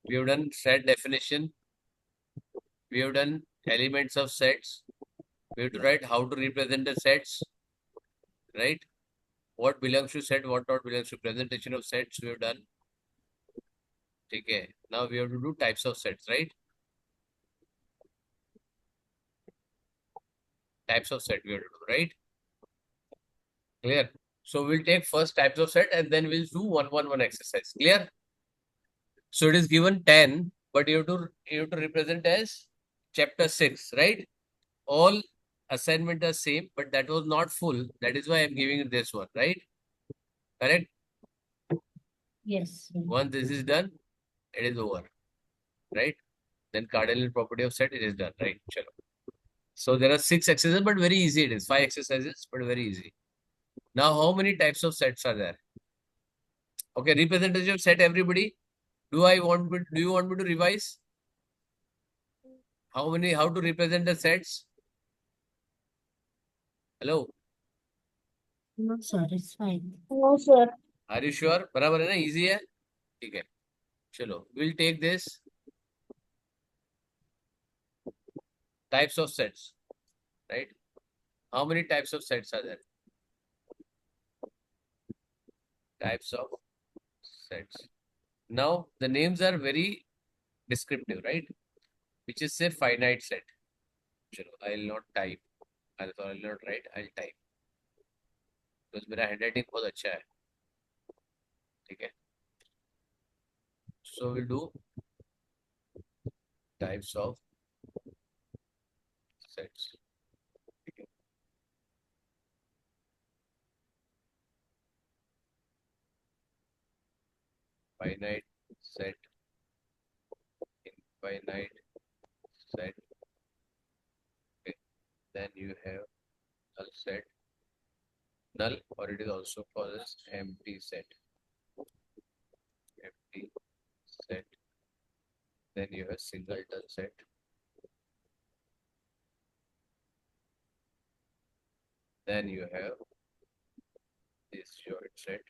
We have done set definition. We have done elements of sets. We have to write how to represent the sets, right? What belongs to set, what not belongs to presentation of sets. We have done. Okay. Now we have to do types of sets, right? Types of set we have to do, right? Clear. So we'll take first types of set and then we'll do 1-1-1 exercise. Clear? So it is given 10, but you have to represent as chapter 6, right? All assignment are same, but that was not full. That is why I'm giving you this one, right? Correct? Yes. Once this is done, it is over, right? Then cardinal property of set, it is done, right? Chalo. So there are 6 exercises, but very easy it is. 5 exercises, but very easy. Now, how many types of sets are there? Okay, representation of set, everybody. Do you want me to revise? How to represent the sets? Hello, No, sir, it's fine. No, sir. are you sure? बराबर है ना? Easy है? ठीक है. चलो, we'll take this types of sets, right? How many types of sets are there? Types of sets. Now, the names are very descriptive, right? Which is say finite set. चलो, I'll not type. I'll not write. I'll type. Because मेरा handwriting बहुत अच्छा है. ठीक है. So we'll do types of sets. ठीक है. Finite set, infinite set. Okay. Then you have null set. Null, or it is also called as empty set. Empty set. Then you have singleton set. Then you have this joint set.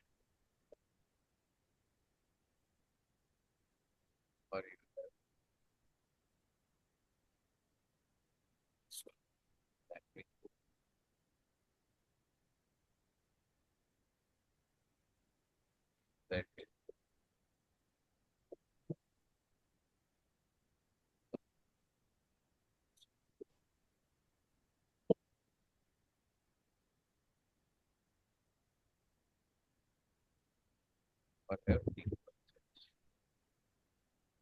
Or you have this one. That way. That way. Or have equal sets.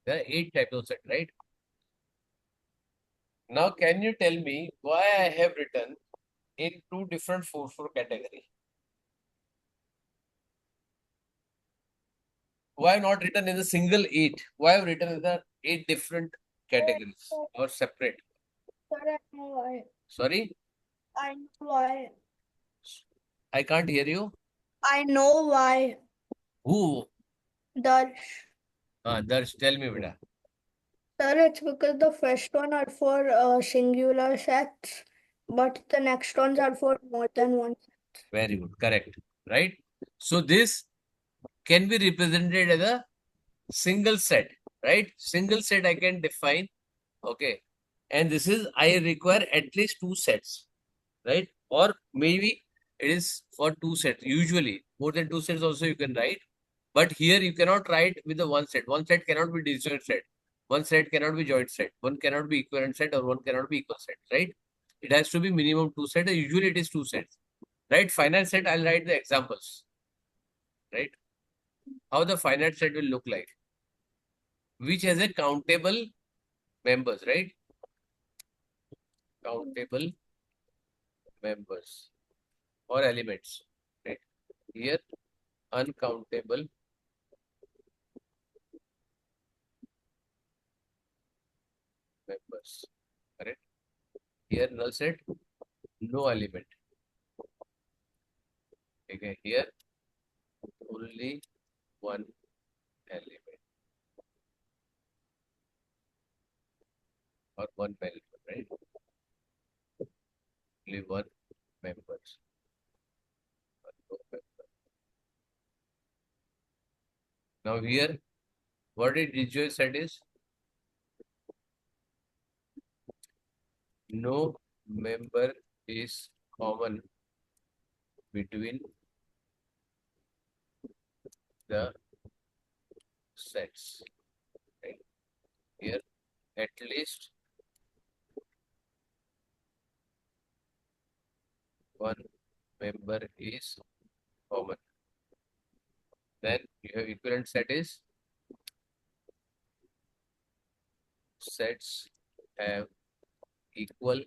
There are 8 types of set, right? Now, can you tell me why I have written in 2 different 4-4 category? Why not written in a single 8? Why have written in the 8 different categories or separate? Sir, I know why. Sorry, I know why. I can't hear you. I know why. Who? Darsh. Darsh, tell me, beta. Sir, it's because the first one are for singular sets, but the next ones are for more than one. Very good, correct. Right? So this can be represented as a single set, right? Single set I can define, okay. And this is, I require at least 2 sets, right? Or maybe it is for 2 sets. Usually, more than 2 sets also you can write. But here you cannot write with the one set. One set cannot be disjoint set. One set cannot be joint set. One cannot be equivalent set or one cannot be equal set, right? It has to be minimum 2 sets. Usually it is 2 sets, right? Finite set, I'll write the examples, right? How the finite set will look like, which has a countable members, right? Countable members or elements, right? Here, uncountable members, correct? Here, null set, no element. Okay, here, only one element or one element, right? Only one members. No member. Now here, What did disjoint set is? No member is common between the sets. Right? Here, at least one member is common. Then you have equivalent set is sets have equal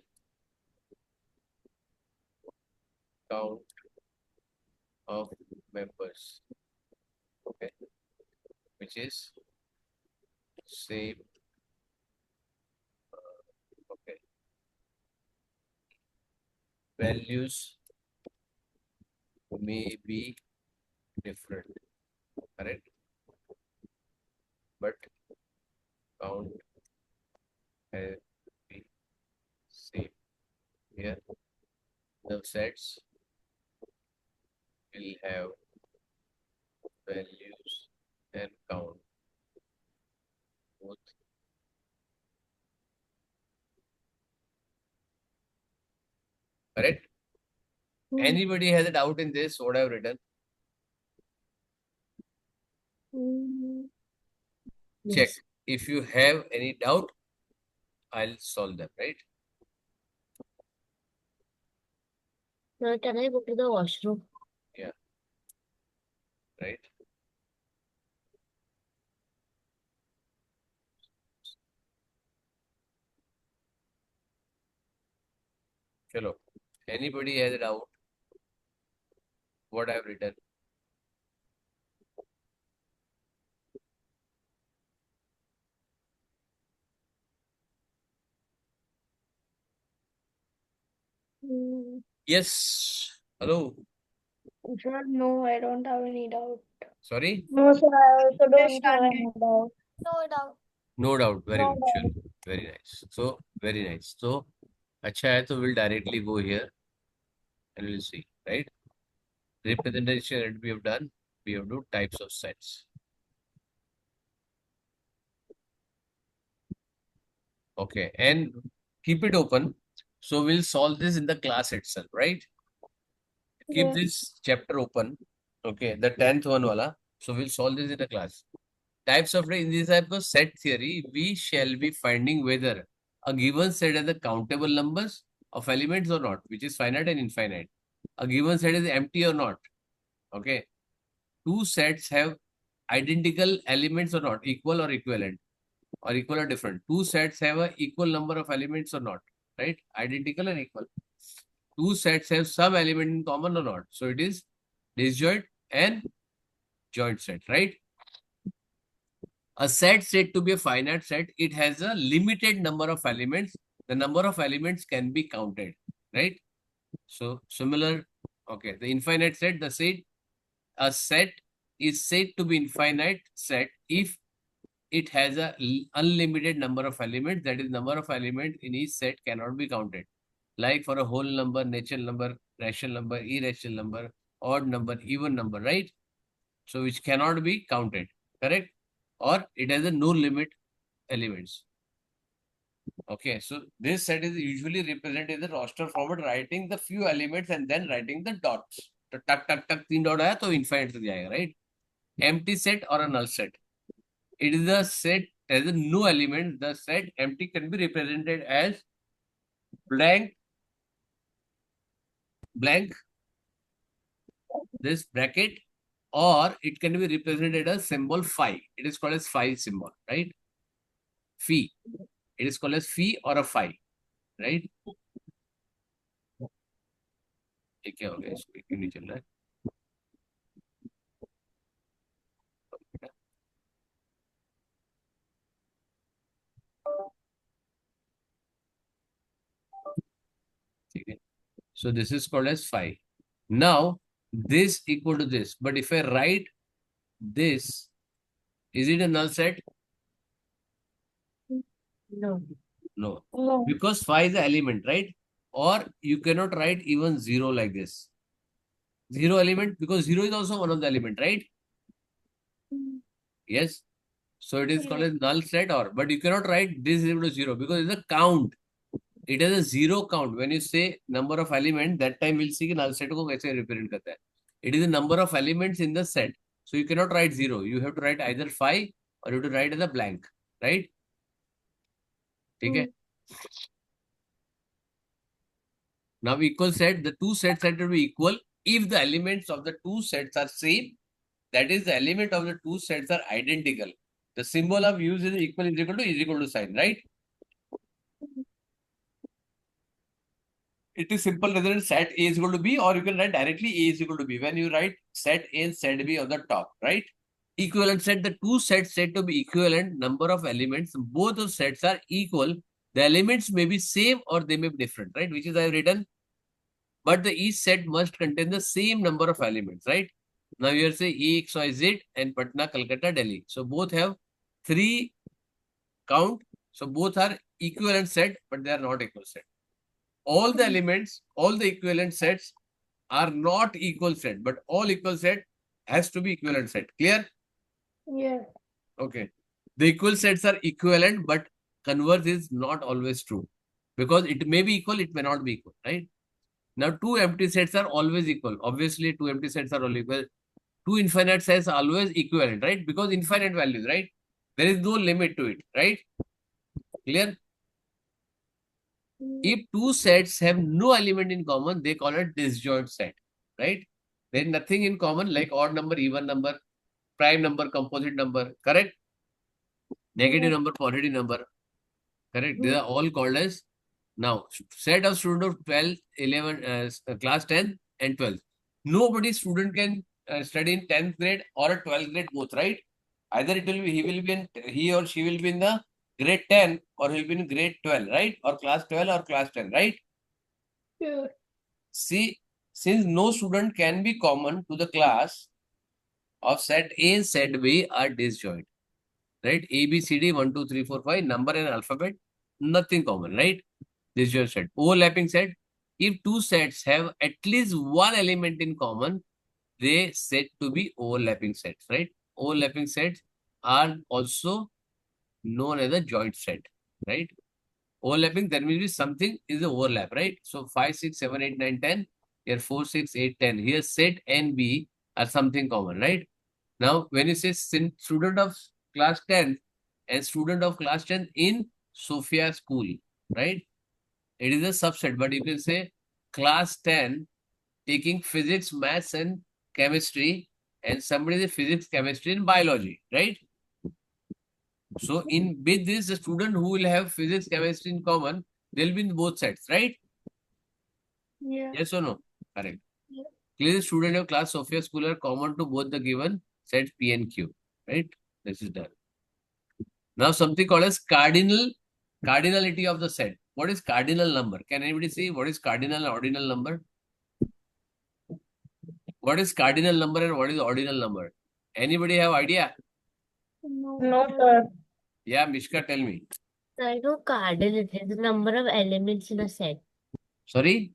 count of members. Okay, which is same. Okay, values may be different, correct? But count has be same. Here, the sets will have values and count both. Correct? Anybody has a doubt in this? What I've written? Check. Yes. If you have any doubt, I'll solve them, right? Sir, can I go to the washroom? Right? Chalo. Anybody has a doubt? What I've written? Yes. Hello. Sir, no, I don't have any doubt. Sorry? No, sir, I also don't have Understand any it. doubt. No doubt. Very No good. doubt. Sure. Very nice. So, very nice. So, अच्छा है तो we'll directly go here and we'll see, right? Representation that we have done, we have do types of sets. Okay, and keep it open. So we'll solve this in the class itself, right? Keep Yeah. this chapter open. Okay, the 10th one wala. So we'll solve this in the class. Types of in this type of set theory, we shall be finding whether a given set has a countable numbers of elements or not, which is finite and infinite. A given set is empty or not. Okay. Two sets have identical elements or not, equal or equivalent, or equal or different. Two sets have a equal number of elements or not, right? Identical and equal. Two sets have some element in common or not. So it is disjoint and joint set, right? A set said to be a finite set, it has a limited number of elements. The number of elements can be counted, right? So similar, okay, the infinite set, a set is said to be infinite set if it has a unlimited number of elements. That is, number of elements in each set cannot be counted. Like for a whole number, natural number, rational number, irrational number, odd number, even number, right? So which cannot be counted, correct? Or it has a no limit elements. Okay, so this set is usually represented in the roster format, writing the few elements and then writing the dots. तो टक टक टक 3 dot आया तो infinite तक जाएगा, right? Empty set or a null set. It is a set as a no element. The set empty can be represented as blank, blank, this bracket, or it can be represented as symbol phi. It is called as phi symbol, right? Phi. It is called as phi or a phi, right? ये क्या हो गया इसको क्यों नहीं चल रहा है ठीक है so this is called as phi. Now this equal to this, but if I write this, is it a null set? No. No, No. because phi is an element, right? Or you cannot write even zero like this. Zero element, because zero is also one of the element, right? Yes. So it is called Yeah. as null set or, but you cannot write this is equal to 0 because it's a count. It has a zero count. When you say number of element, that time we'll see कि null set को कैसे represent करता है. It is the number of elements in the set. So you cannot write 0. You have to write either 5 or you have to write as a blank. Right? ठीक है? Now equal set, the two sets have to be equal if the elements of the two sets are same. That is, the element of the two sets are identical. The symbol of use is equal to sign, right? It is simple rather than set A is equal to B, or you can write directly A is equal to B. When you write set A and set B on the top, right? Equivalent set, the two sets said to be equivalent number of elements. Both of sets are equal. The elements may be same or they may be different, right? Which is I have written. But the each set must contain the same number of elements, right? Now here say A, X, Y, Z and Patna, Calcutta, Delhi. So both have 3 count. So both are equivalent set, but they are not equal set. All the elements, all the equivalent sets are not equal set, but all equal set has to be equivalent set. Clear? Yeah. Okay. The equal sets are equivalent, but converse is not always true. Because it may be equal, it may not be equal, right? Now, two empty sets are always equal. Obviously, two empty sets are all equal. Two infinite sets are always equivalent, right? Because infinite values, right? There is no limit to it, right? Clear? If two sets have no element in common, they call it disjoint set, right? There is nothing in common like odd number, even number, prime number, composite number, correct? Negative number, positive number, correct? These are all called as, now, set of student of 12, 11, class 10 and 12. Nobody student can study in 10th grade or a 12th grade both, right? Either it will be, he or she will be in the grade 10 or he'll be in grade 12, right? Or class 12 or class 10, right? Yeah. See, since no student can be common to the class of set A and set B are disjoint, right? A, B, C, D, 1, 2, 3, 4, 5, number and alphabet, nothing common, right? Disjoint set. Overlapping set, if two sets have at least one element in common, they said to be overlapping sets, right? Overlapping sets are also known as a joint set, right? Overlapping, there will be something is the overlap, right? So 5, 6, 7, 8, 9, 10. Here 4, 6, 8, 10. Here set and B are something common, right? Now, when you say student of class 10 and student of class 10 in Sophia school, right? It is a subset, but you can say class 10 taking physics, maths, and chemistry, and somebody is physics, chemistry, and biology, right? So in with this, the student who will have physics, chemistry in common, they'll be in both sets, right? Yeah. Yes or no? Correct. Yeah. Clearly, student of class Sophia school are common to both the given sets P and Q, right? This is done. Now something called as cardinality of the set. What is cardinal number? Can anybody see what is cardinal and ordinal number? What is cardinal number and what is ordinal number? Anybody have idea? No, sir. Yeah, Mishka, tell me. I know cardinal is the number of elements in a set. Sorry?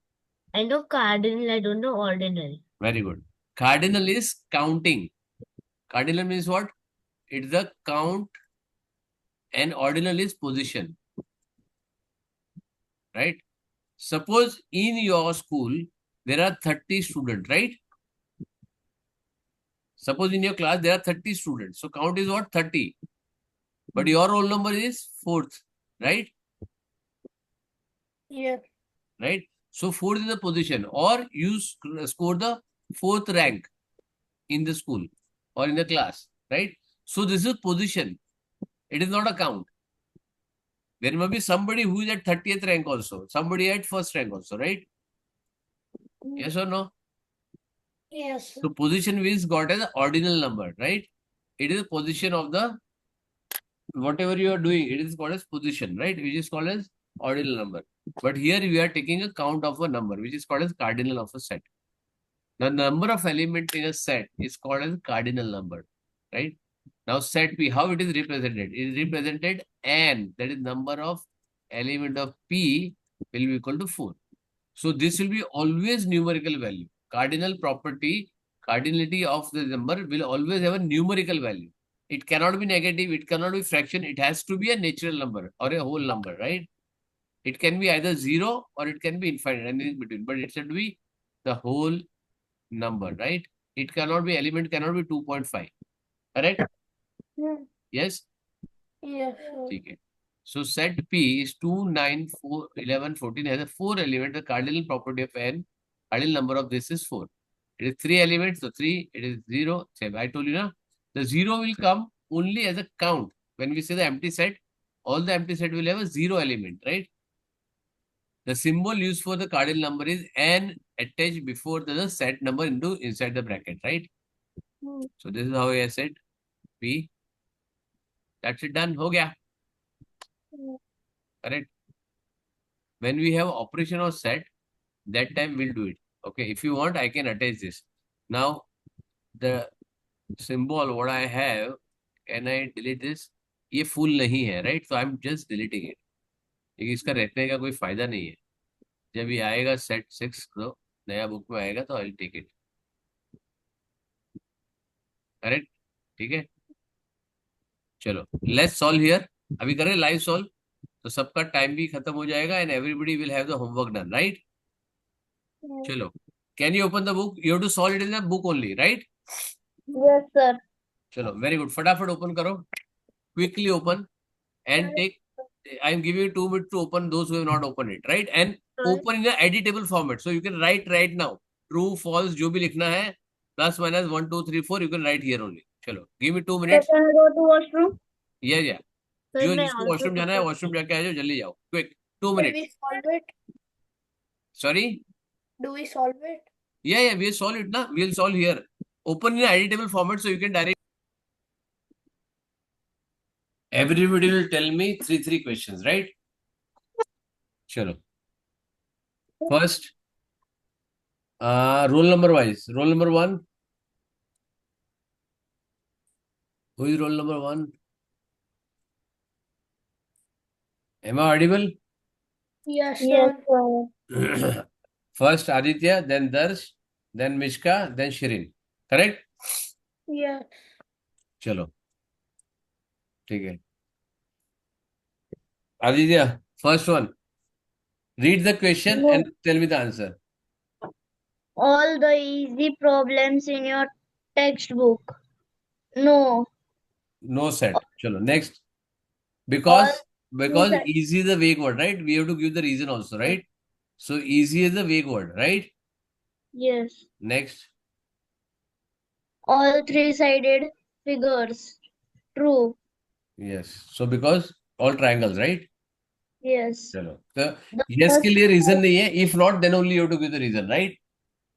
I know cardinal, I don't know ordinal. Very good. Cardinal is counting. Cardinal means what? It's the count and ordinal is position. Right? Suppose in your school, there are 30 students, right? Suppose in your class, there are 30 students. So count is what? 30. But your roll number is 4th, right? Yeah. Right? So 4th is the position, or you score the 4th rank in the school or in the class, right? So this is position. It is not a count. There may be somebody who is at 30th rank also, somebody at 1st rank also, right? Yes or no? Yes. So position is got as an ordinal number, right? It is a position of the whatever you are doing, it is called as position, right? Which is called as ordinal number. But here we are taking a count of a number, which is called as cardinal of a set. The number of element in a set is called as cardinal number, right? Now set P, how it is represented? It is represented N, that is number of element of P will be equal to 4. So this will be always numerical value. Cardinal property, cardinality of the number will always have a numerical value. It cannot be negative. It cannot be fraction. It has to be a natural number or a whole number, right? It can be either 0 or it can be infinite, anything in between. But it should be the whole number, right? It cannot be, element cannot be 2.5. Correct? Hmm. Yes? Yes, sir. Okay. So set P is 2, 9, 4, 11, 14 has a 4 element. The cardinal property of n, cardinal number of this is 4. It is 3 elements, so 3, it is 0. Same. I told you, na? The 0 will come only as a count. When we say the empty set, all the empty set will have a 0 element, right? The symbol used for the cardinal number is n attached before the set number inside the bracket, right? Hmm. So this is how I said P. That's it, done. Ho gaya. Hmm. Correct. When we have operation of set, that time we'll do it. Okay, if you want, I can attach this. Now, the symbol what I have, can I delete this? ये full नहीं है, right? So I'm just deleting it. क्योंकि इसका रहने का कोई फायदा नहीं है. जब ये आएगा set 6 तो नया बुक में आएगा तो I'll take it. Correct? ठीक है? चलो, let's solve here. अभी करें live solve. तो सबका टाइम भी खत्म हो जाएगा and everybody will have the homework done, right? Hmm. चलो. Can you open the book? You have to solve it in the book only, right? Yes, sir. चलो, very good. फटाफट open करो. Quickly open and take. I am giving you 2 minutes to open those who have not opened it, right? And open in a editable format. So you can write right now. True, false, जो भी लिखना है. Plus, minus, 1, 2, 3, 4. You can write here only. चलो, give me 2 minutes. Can I go to washroom? Yeah, yeah. Sir, जो may I जिसको also washroom जाना है put washroom जाके आ जाओ, जल्दी जाओ. Quick, 2 Can minutes. we solve it? Sorry? Do we solve it? Yeah, yeah. We'll solve it, na? We'll solve here. Open in an editable format so you can direct. Everybody will tell me three questions, right? Chalo. First, roll number wise. Roll number 1. Who is roll number 1? Am I audible? Yes, Yes, sir. sir. First Aditya, then Darsh, then Mishka, then Shirin. Correct? Yes. चलो ठीक है. Aditya, first one. Read the question No. and tell me the answer. All the easy problems in your textbook. No. No set. Chalo, next. All Because set. easy is a vague word, right? We have to give the reason also, right? So easy is a vague word, right? Yes. Next. All three-sided figures. True. Yes. So because all triangles, right? Yes. चलो. तो The yes के first लिए reason नहीं है. If not, then only you have to give the reason, right?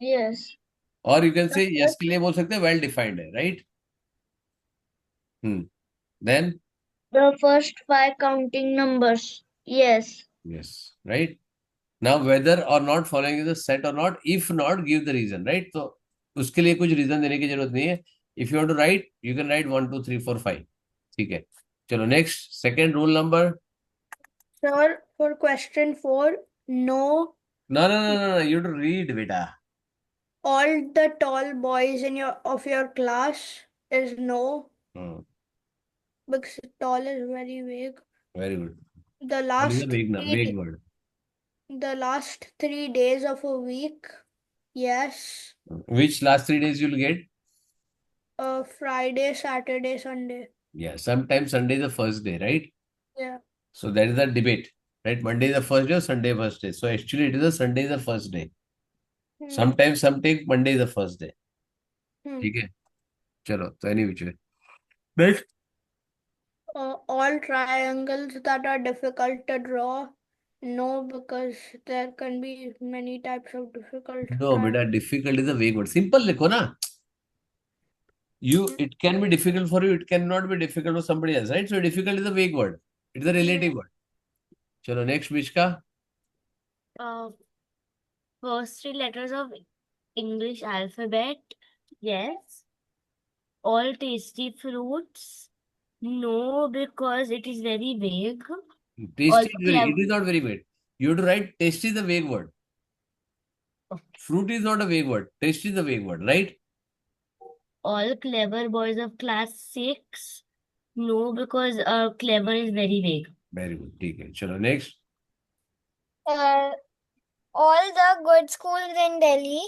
Yes. Or you can The say yes first, के लिए बोल सकते हैं well defined है, right? Then the first five counting numbers. Yes. yes, right? Now whether or not following is a set or not, if not, give the reason, right? तो उसके लिए कुछ reason देने की जरूरत नहीं है. If you want to write, you can write 1, 2, 3, 4, 5. ठीक है. चलो next, second rule number. Sir, for question 4, no. No. You have to read, beta. All the tall boys in your class is no, because tall is very vague. Very good. The What is last a vague three, word? the last 3 days of a week, yes. Which last 3 days you'll get? Friday, Saturday, Sunday. Yeah, sometimes Sunday is the first day, right? Yeah. So that is the debate, right? Monday is the first day or Sunday first day. So actually it is a Sunday is the first day. Hmm. Sometimes some take Monday is the first day. Hmm. ठीक है. चलो तो any which way. Next. All triangles that are difficult to draw, no, because there can be many types of difficult No, beta, difficult is a vague word. Simple लिखो ना. It can be difficult for you, it cannot be difficult for somebody else, right? So difficult is a vague word. It's a relative word. चलो next Mishka. First three letters of English alphabet. Yes. All tasty fruits. No, because it is very vague. Tasty All clever. it is not very vague. You have to write tasty is a vague word. Fruit is not a vague word. Tasty is a vague word, right? All clever boys of class 6. No, because clever is very vague. Very good, ठीक है, चलो next. Uh, all the good schools in Delhi.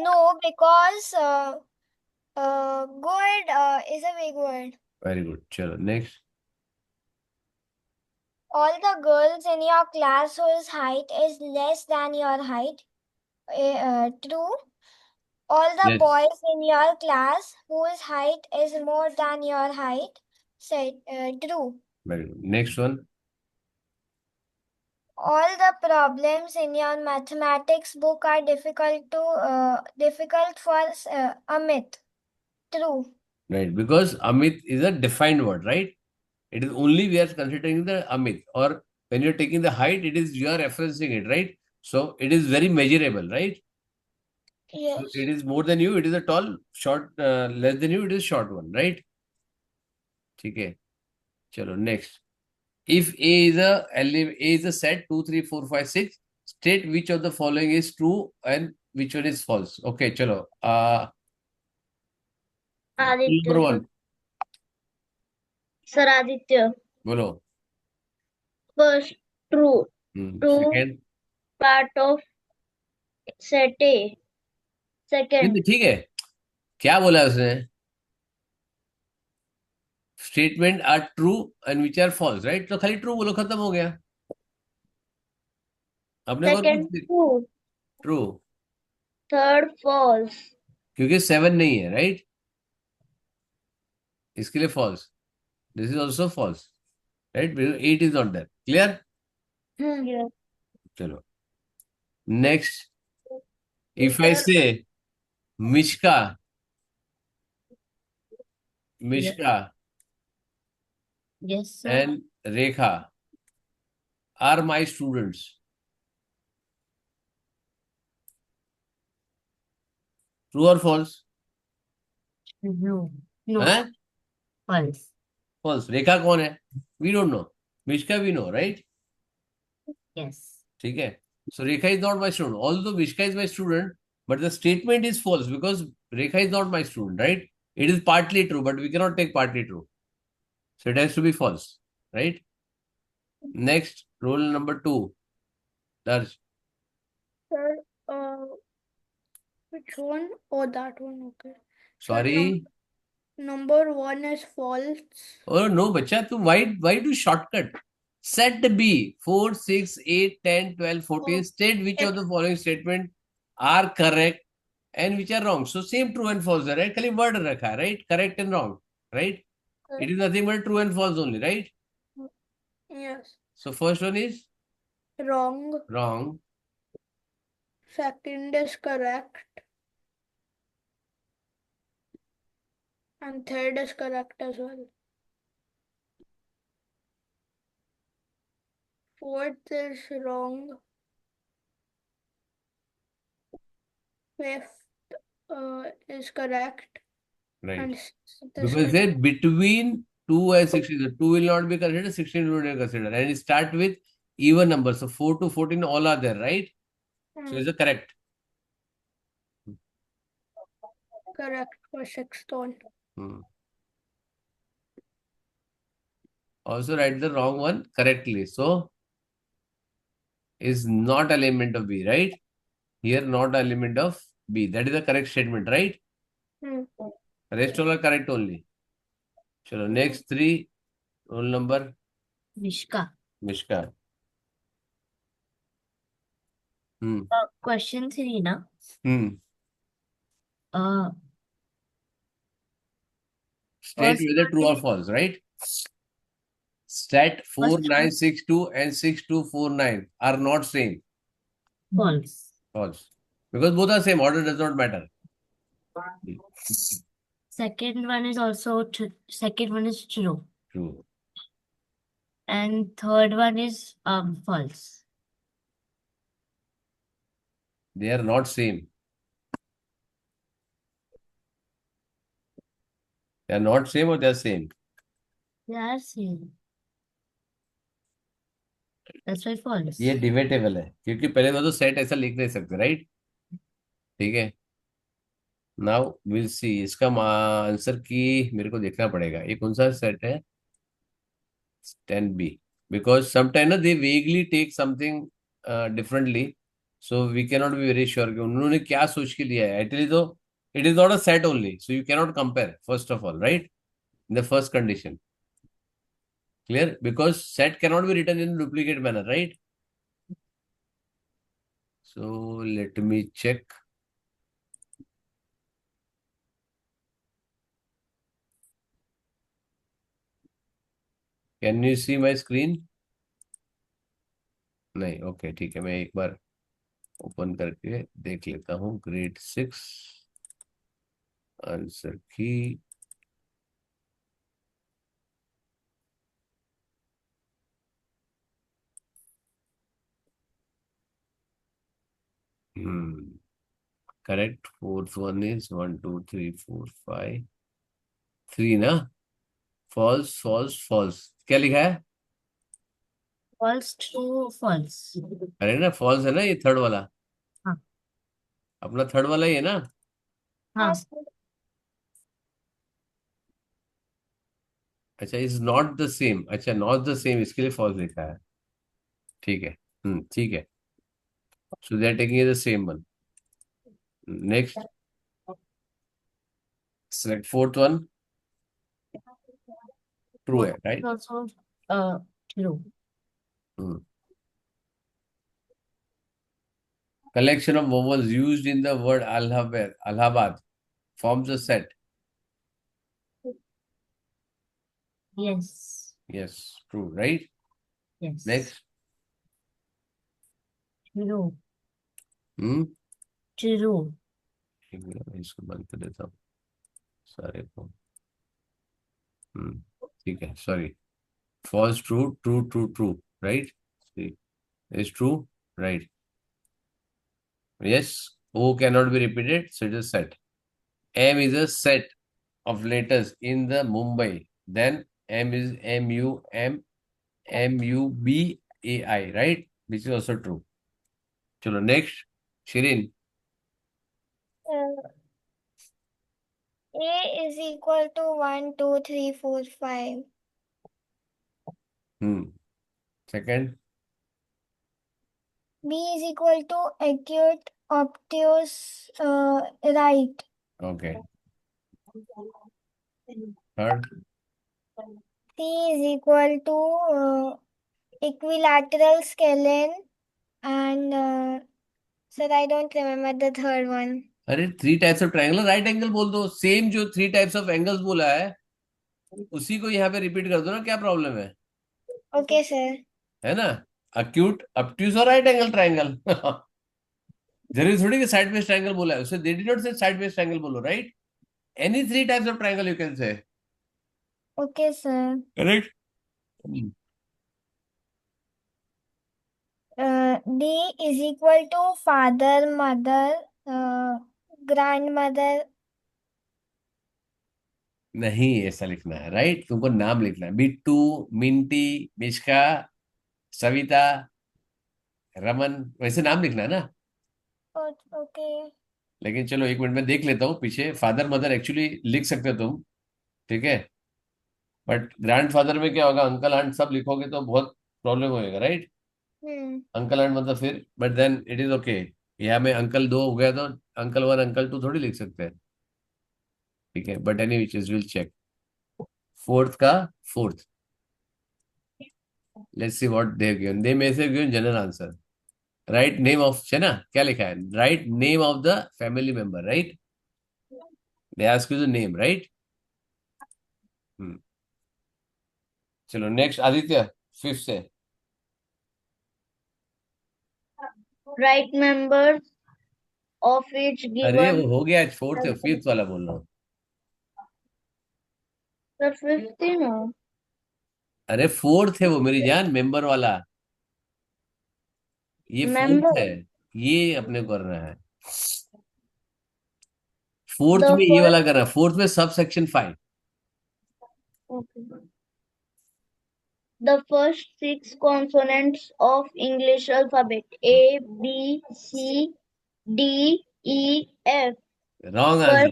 No, because good is a big word. Very good, चलो next. All the girls in your class whose height is less than your height. True. All the Yes. boys in your class whose height is more than your height. Said true. Very good, next one. All the problems in your mathematics book are difficult for Amit. True. Right, because Amit is a defined word, right? It is only we are considering the Amit, or when you're taking the height, it is you are referencing it, right? So it is very measurable, right? Yes. So it is more than you, it is a tall, short, less than you, it is short one, right? ठीक है, चलो next. If A is a set 2, 3, 4, 5, 6, state which of the following is true and which one is false. Okay, chalo. Number one, Sir Aditya. बोलो. First, true. True. Second. Part of set A. Second. ठीक है, क्या बोला उसने? Statement are true and which are false, right? तो खाली true बोलो, खत्म हो गया. अपने को Second, true. true, Third, false. क्योंकि 7 नहीं है, right? इसके लिए false. This is also false, right? Because 8 is not there. Clear? Yeah. चलो next. If I say Mishka, Yes, sir. and Rekha are my students, true or false? No. No. Huh? False. False. Rekha कौन है? We don't know. Mishka we know, right? Yes. ठीक है. So Rekha is not my student. Although Mishka is my student, but the statement is false because Rekha is not my student, right? It is partly true, but we cannot take partly true. So it has to be false, right? Next, rule number 2. Darsh. Sir, which one? Oh, that one. Okay. Sir, Sorry. number 1 is false. Oh no, bacha, tu why do shortcut? Set B 4, 6, 8, 10, 12, 14. State which of the following statement are correct and which are wrong. So same true and false, right? Kali word rakha, right? Correct and wrong, right? It is nothing but true and false only, right? Yes. So first one is Wrong. wrong. Second is correct. And third is correct as well. Fourth is wrong. Fifth is correct. Right. And sixth is Because correct. they between 2 and 16. So 2 will not be considered, 16 will not be considered. And it start with even numbers. So 4 to 14 all are there, right? So is it correct? Correct for sixth one. Also write the wrong one correctly. So is not element of B, right? Here not element of B. That is the correct statement, right? Rest all are correct only. Chalo, next 3. Roll number Mishka. Mishka. Question 3, na? State First whether true one or false, right? Stat 4962 and 6249 are not same. False. False. Because both are same. Order does not matter. Second one is also second one is true. True. And third one is false. They are not same. They are not same or they are same? They are same. That's why false. ये debatable है क्योंकि पहले तो set ऐसा लिख नहीं सकते, right? ठीक है. नाउ विल सी इसका आंसर की मेरे को देखना पड़ेगा ये कौन सा सेट है 10B because sometimes ना they vaguely take something differently so we cannot be very sure कि उन्होंने क्या सोच के लिया है actually तो it is not a set only so you cannot compare first of all right in the first condition clear because set cannot be written in duplicate manner right so let me check can you see my screen नहीं okay ठीक है मैं एक बार open करके देख लेता हूँ grade 6 answer की करेक्ट फोर्थ वन इज 1 2 3 4 5 3 ना फॉल्स फॉल्स फॉल्स क्या लिखा है false, true, false. अरे ना फॉल्स है ना ये थर्ड वाला हाँ अपना थर्ड वाला ही है ना हाँ Yes. अच्छा इज नॉट द सेम अच्छा नॉट द सेम इसके लिए फॉल्स लिखा है ठीक है ठीक है so they are taking the same one next select fourth one true है right also true. collection of vowels used in the word Allahabad forms a set Yes. yes true right Yes. next True. hmm True. एक minute, मैं इसको बंद कर देता हूँ सारे को ठीक है sorry false true true true true right see is true right yes o cannot be repeated so it is set m is a set of letters in the Mumbai then m is MUBAI right which is also true chalo next Shirin Uh, A is equal to 1, 2, 3, 4, 5. second B is equal to acute, obtuse, right. okay third C is equal to equilateral scalene and sir, I don't remember the third one. अरे 3 types of triangle right angle बोल दो same जो 3 types of angles बोला है उसी को यहाँ पे रिपीट कर दो ना क्या प्रॉब्लम Okay, sir. है ना अक्यूट obtuse और राइट एंगल ट्रायंगल जरूरी थोड़ी कि साइड बेस ट्रायंगल बोला है उसे दे डिड नॉट से साइड बेस ट्रायंगल बोलो right any 3 types of triangle you can say Okay, sir. Correct D is equal to father, mother, grandmother. नहीं ऐसा लिखना है राइट तुमको नाम लिखना है बिट्टू मिंटी मिश्का सविता रमन वैसे नाम लिखना है ना Okay. लेकिन चलो एक मिनट में देख लेता हूँ पीछे फादर मदर एक्चुअली लिख सकते हो तुम ठीक है बट ग्रैंडफादर में क्या होगा अंकल आंट सब लिखोगे तो बहुत प्रॉब्लम होएगा राइट Hmm. अंकल आंट मतलब फिर but then it is okay यहाँ में अंकल 2 हो गया तो अंकल 1 अंकल 2 थोड़ी लिख सकते हैं ठीक है but any which is will check fourth का fourth let's see what they have given they may say given general answer right name of है ना क्या लिखा है right name of the family member right they ask you the name right चलो next Aditya fifth से Right members of each अरे वो given. हो गया फोर्थ फिफ्थ वाला बोल रहा हूँ The 15. अरे फोर्थ है वो मेरी जान मेंबर वाला ये Member. फोर्थ है ये अपने को करना है फोर्थ The में ये वाला करना है फोर्थ में sub section 5 Okay. The first 6 consonants of English alphabet A, B, C, D, E, F. Wrong answer.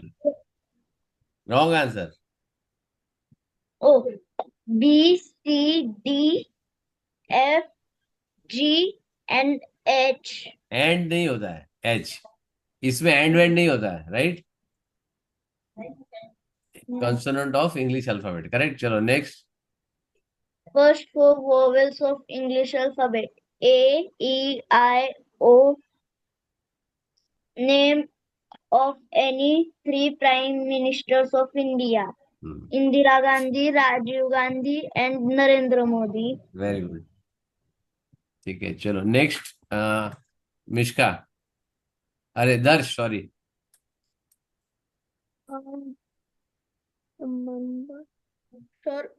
Wrong answer. Oh, B, C, D, F, G and H. And नहीं होता है H, इसमें एंड वेंड नहीं होता है, right? Consonant of English alphabet, correct. चलो next. First four vowels of English alphabet. A, E, I, O. Name of any three prime ministers of India. Indira Gandhi, Rajiv Gandhi and Narendra Modi. Very good, ठीक है। चलो next, Mishka, अरे दर्श, sorry. Remember. Sir,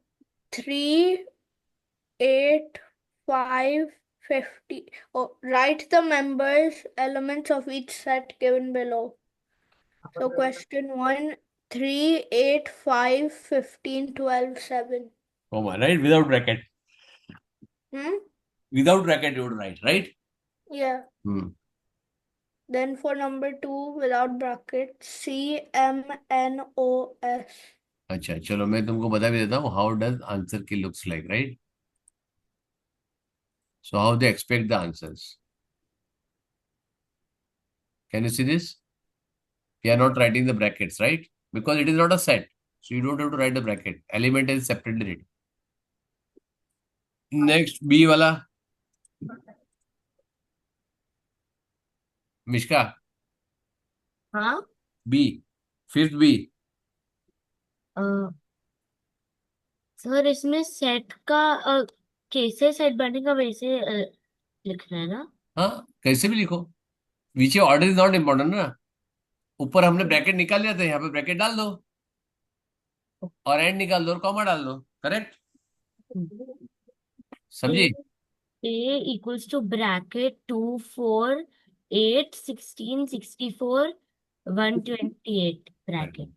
3, 8, 5, 50. Oh, write the members, elements of each set given below. So question 1, 3, 8, 5, 15, 12, 7. Comma, right? Without bracket. Hmm? Without bracket you would write, right? Yeah. Hmm. Then for number 2, without brackets, C, M, N, O, S. अच्छा, चलो मैं तुमको बता भी देता हूँ how does answer की looks like, right? So how they expect the answers. Can you see this? We are not writing the brackets, right? Because it is not a set. So you don't have to write the bracket. Element is separately written. Next, B वाला, मिश्का, हाँ, B, fifth B. Sir इसमें set का कैसे set बनेगा वैसे लिखना है ना? हाँ, कैसे भी लिखो, नीचे ऑर्डर इज नॉट इम्पोर्टेंट ना। ऊपर हमने ब्रैकेट निकाल लिया था, यहाँ पे ब्रैकेट डाल दो और एंड निकाल दो और कॉमा डाल दो, करेक्ट? समझी? A equals to bracket 2, 4, 8, 16, 64, 128 bracket.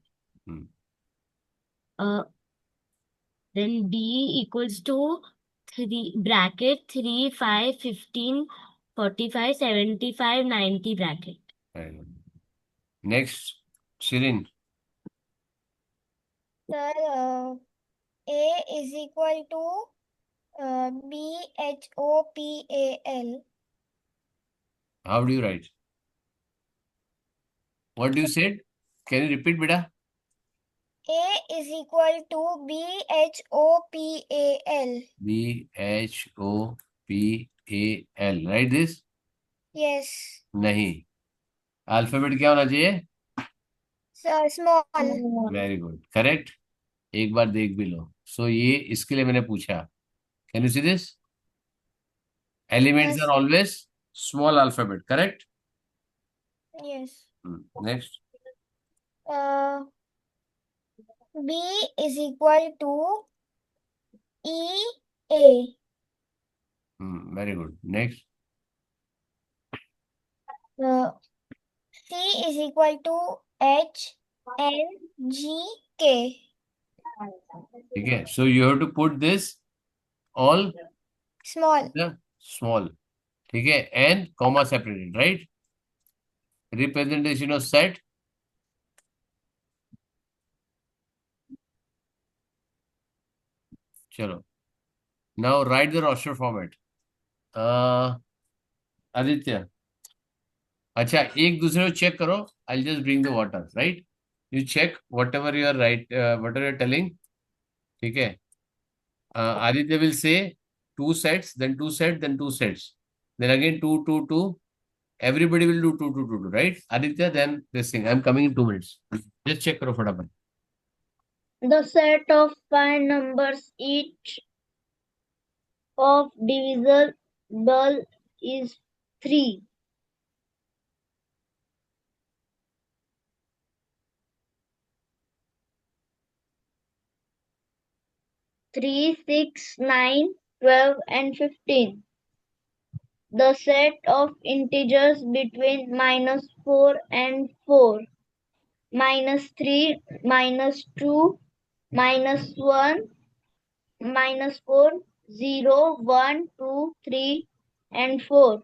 Then D equals to 3 bracket 3, 5, 15, 45, 75, 90 bracket. Next, Shirin. Sir, A is equal to BHOPAL. How do you write? What do you said? Can you repeat, beta? A is equal to BHOPAL. BHOPAL. Write this? Yes. नहीं, alphabet क्या होना चाहिए? Sir, small. Very good, correct. एक बार देख भी लो। सो ये इसके लिए मैंने पूछा। Can you see this? Elements Yes. Are always small alphabet, correct? Yes. Next, B is equal to EA. Very good. Next, C is equal to HNGK. ठीक है। So you have to put this all Small. Small, ठीक है, and comma separated, right? Representation of set, चलो now write the roster format. Aditya, अच्छा एक दूसरे को check करो। I just bring the water, right? You check whatever you are right, whatever you're telling, ठीक है? Aditya will say 2 sets, then 2 sets, then 2 sets, then again 2, 2, 2. Everybody will do 2, 2, 2, 2, right? Aditya, then this thing. I'm coming in 2 minutes. Just check karo फटाफट। The set of 5 numbers each of divisible is 3. 3, 6, 9, 12 and 15. The set of integers between -4 and 4, -3, -2, -1, -4, 0, 1, 2, 3 and 4.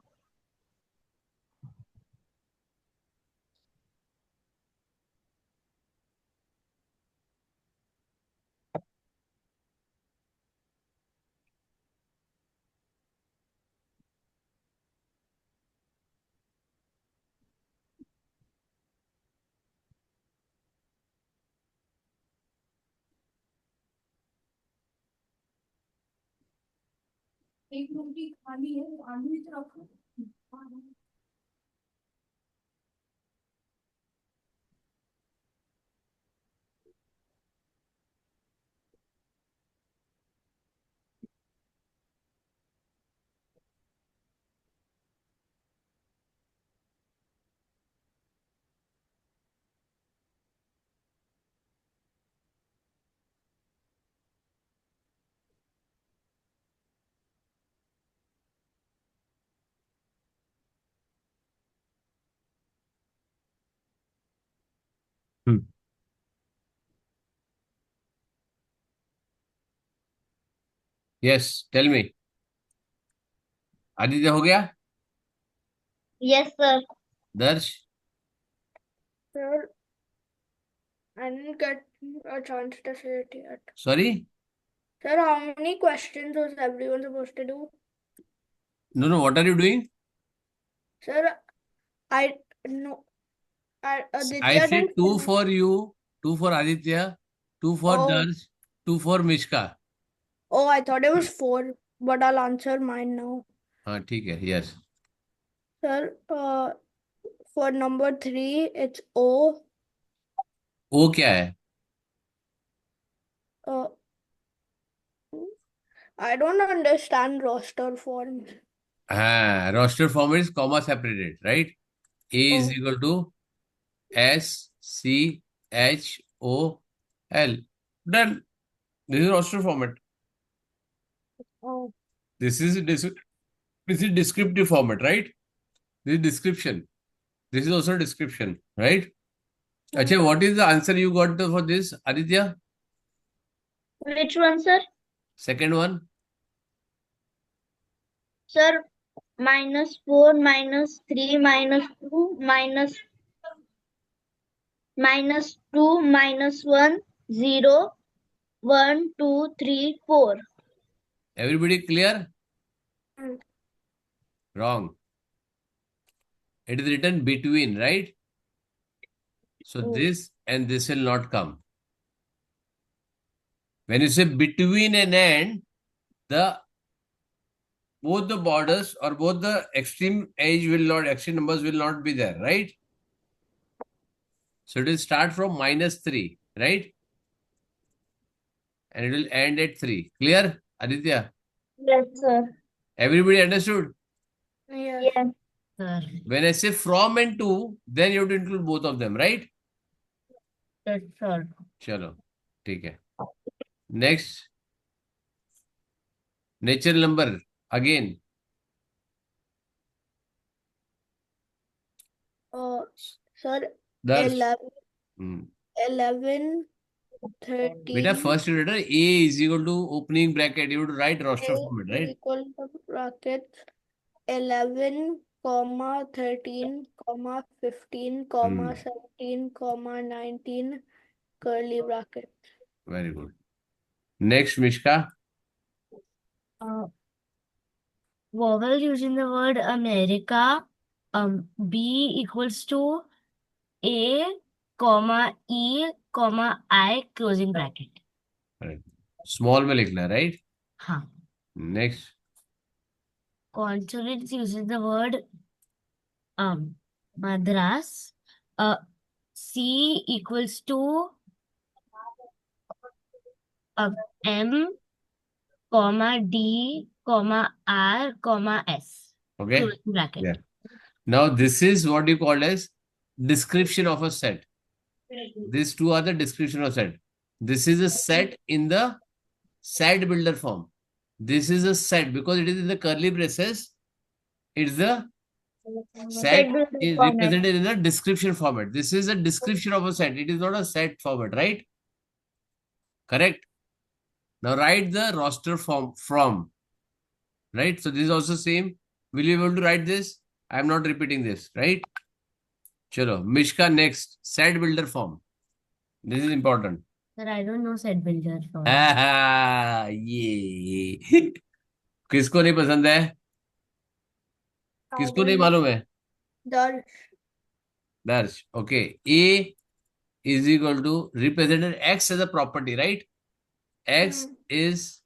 Hmm. Yes, tell me. Aditya हो गया? Yes, sir. दर्श? Sir, I didn't get a chance to say it yet. Sorry? Sir, how many questions was everyone supposed to do? No, what are you doing? Sir, I no. I Aditya said didn't 2 finish. for you, 2 for Aditya, 2 for Oh, Darsh, 2 for Mishka. oh, I thought it was 4, but I'll answer mine now. हाँ ठीक है. Yes. Sir, for number 3, it's O. O क्या है? Uh, I don't understand roster forms. हाँ, roster form is comma separated, right? A is Oh, equal to S C H O L. Done. This is roster format. oh, This is descriptive format, right? This is description. This is also description, right? Acha, what is the answer you got for this, Aditya? Which one, sir? Second one. Sir, -4, -3, -2, -2, -1, 0, 1, 2, 3, 4. Everybody clear? mm, Wrong. It is written between, right? So oh, this and this will not come. When you say between and end, both the borders or both the extreme numbers will not be there, right? So it will start from -3, right? And it will end at 3. Clear, Aditya? Yes, sir. Everybody understood? yes. Yes, sir. When I say from and to, then you have to include both of them, right? Yes, sir. Chalo, ठीक है. Next, natural number again. Sir, Darsh. 11, 11, Beta, 13 first you write A is equal to opening bracket. You have to write roster format, is right? equal to brackets 11, comma 13, comma 15, comma 17, comma 19, curly bracket. Very good. Next, Mishka. Vowel using the word America, B equals to A, comma E, comma I, closing bracket. Right. Small में लिखना, right? हाँ. Next. Consonants using the word Madras, C equals to M, comma D, comma R, comma S. Okay. Closing bracket. Yeah. Now this is what you call as description of a set. These two are the description of set. This is a set in the set builder form. This is a set because it is in the curly braces. It's the set is represented in a description format. This is a description of a set. It is not a set format, right? Correct. Now write the roster form from. Right. So this is also same. Will you be able to write this? I am not repeating this, right? Chalo. Mishka next. Set builder form. This is important. Sir, I don't know set builder form. ये किसको नहीं पसंद है? किसको नहीं मालूम है? Darsh. Okay. A is equal to represented X as a property, right? X is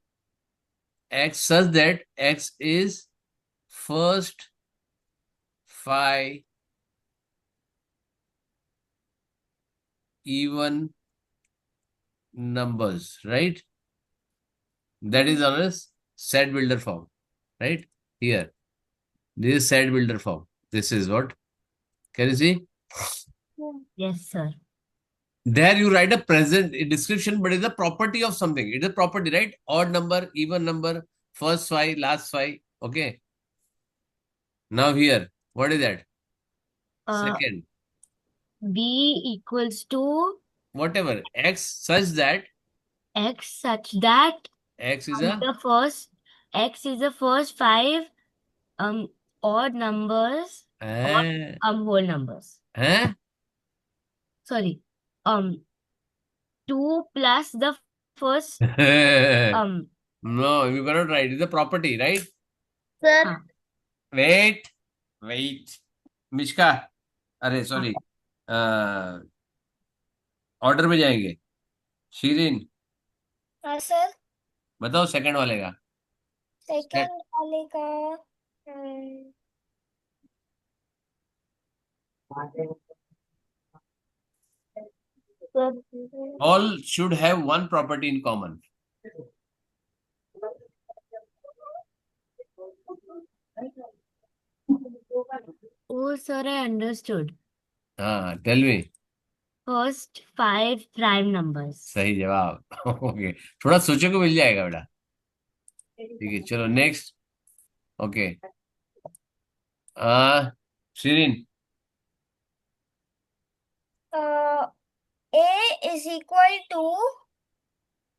x such that x is first 5 even numbers, right? That is on a set builder form, right? Here, this is set builder form. This is what? Can you see? Yes, sir. There you write a present description, but it's a property of something. It's a property, right? Odd number, even number, first 5, last 5. Okay. Now here, what is that? Uh, Second, B equals to whatever, x such that X such that x is a the first X is the first 5 odd numbers or whole numbers. eh? Sorry. 2 plus the first No, you cannot write. It's a property, right? Sir, हाँ, Wait. Mishka, अरे sorry, order में जाएंगे. शीरिन, हाँ sir, बताओ second वाले का. Second वाले का All should have one property in common. oh sir, I understood. हाँ, tell me. First 5 prime numbers. सही जवाब. ओके, थोड़ा सोचो को मिल जाएगा बेटा. ठीक है, चलो next. Okay, Shirin. A is equal to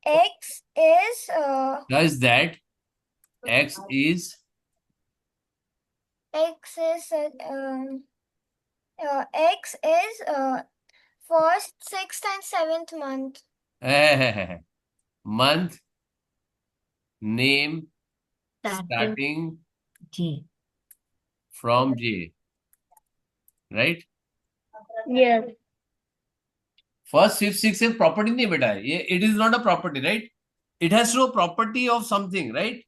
X is Does that x is X is X is first, sixth, and seventh month. month, name Starting starting J. from J, right? yes. First, fifth, sixth is property नहीं बेटा. ये it is not a property, right? It has no property of something, right?